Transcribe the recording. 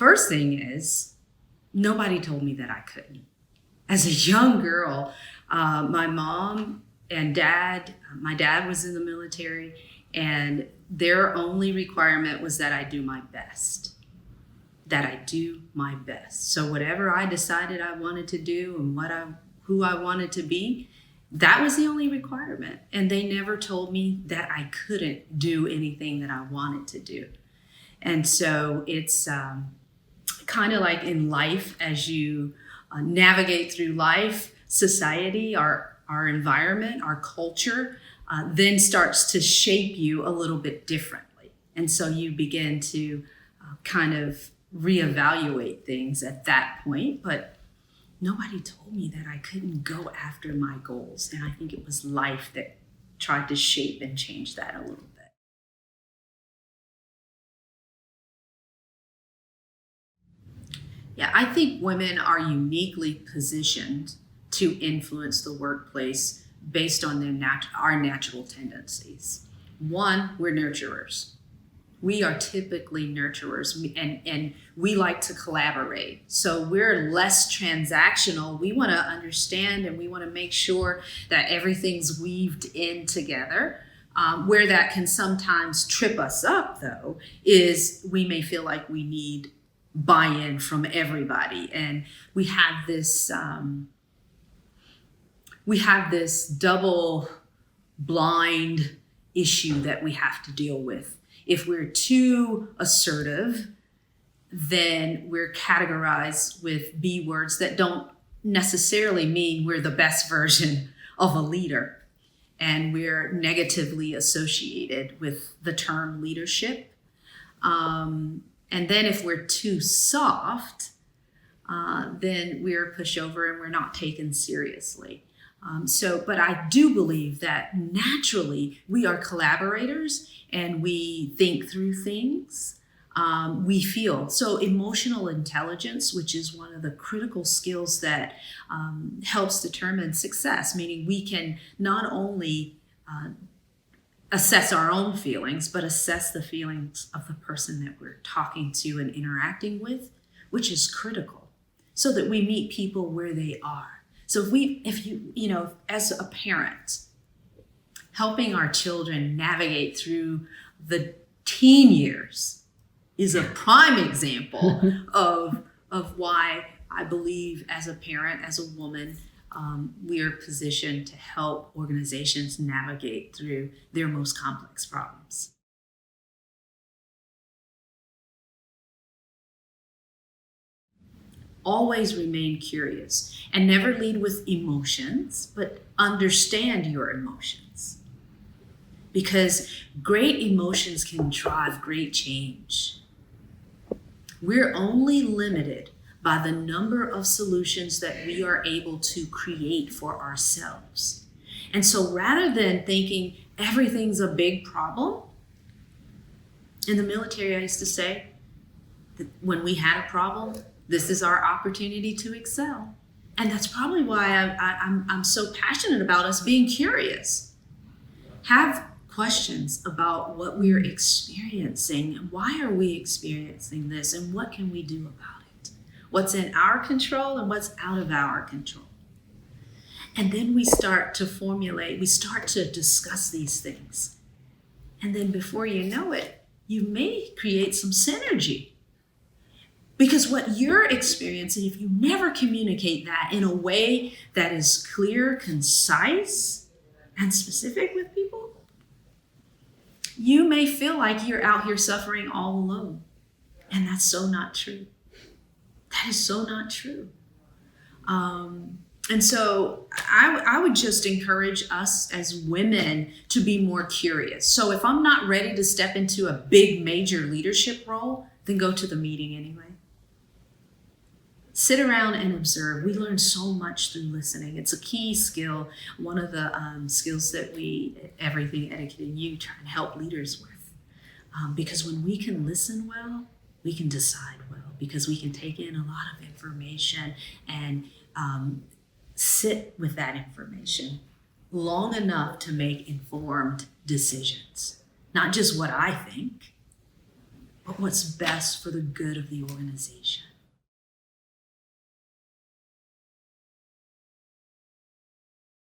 First thing is, nobody told me that I couldn't. As a young girl, my mom and dad, my dad was in the military, and their only requirement was that I do my best. So whatever I decided I wanted to do and who I wanted to be, that was the only requirement. And they never told me that I couldn't do anything that I wanted to do. And so it's kind of like in life, as you navigate through life, society, our environment, our culture, then starts to shape you a little bit differently. And so you begin to kind of reevaluate things at that point. But nobody told me that I couldn't go after my goals. And I think it was life that tried to shape and change that a little bit. Yeah, I think women are uniquely positioned to influence the workplace based on our natural tendencies. One, we're nurturers. We are typically nurturers, and we like to collaborate. So we're less transactional. We want to understand and we want to make sure that everything's weaved in together. Where that can sometimes trip us up, though, is we may feel like we need buy-in from everybody, and we have this double blind issue that we have to deal with. If we're too assertive, then we're categorized with B words that don't necessarily mean we're the best version of a leader, and we're negatively associated with the term leadership. And then if we're too soft, then we're pushed over and we're not taken seriously. But I do believe that naturally we are collaborators and we think through things. We feel. So emotional intelligence, which is one of the critical skills that helps determine success, meaning we can not only assess our own feelings, but assess the feelings of the person that we're talking to and interacting with, which is critical, so that we meet people where they are. So if you as a parent, helping our children navigate through the teen years is a prime example of why I believe as a parent, as a woman, we are positioned to help organizations navigate through their most complex problems. Always remain curious and never lead with emotions, but understand your emotions. Because great emotions can drive great change. We're only limited by the number of solutions that we are able to create for ourselves. And so rather than thinking everything's a big problem, in the military, I used to say that when we had a problem, this is our opportunity to excel. And that's probably why I'm so passionate about us being curious. Have questions about what we're experiencing and why are we experiencing this and what can we do about it? What's in our control and what's out of our control. And then we start to discuss these things. And then before you know it, you may create some synergy. Because what you're experiencing, if you never communicate that in a way that is clear, concise, and specific with people, you may feel like you're out here suffering all alone. And that's so not true. That is so not true. And so I would just encourage us as women to be more curious. So if I'm not ready to step into a big major leadership role, then go to the meeting anyway. Sit around and observe. We learn so much through listening. It's a key skill, one of the skills that we, Everything Etiquette and You, try and help leaders with. Because when we can listen well, we can decide well, because we can take in a lot of information and sit with that information long enough to make informed decisions. Not just what I think, but what's best for the good of the organization.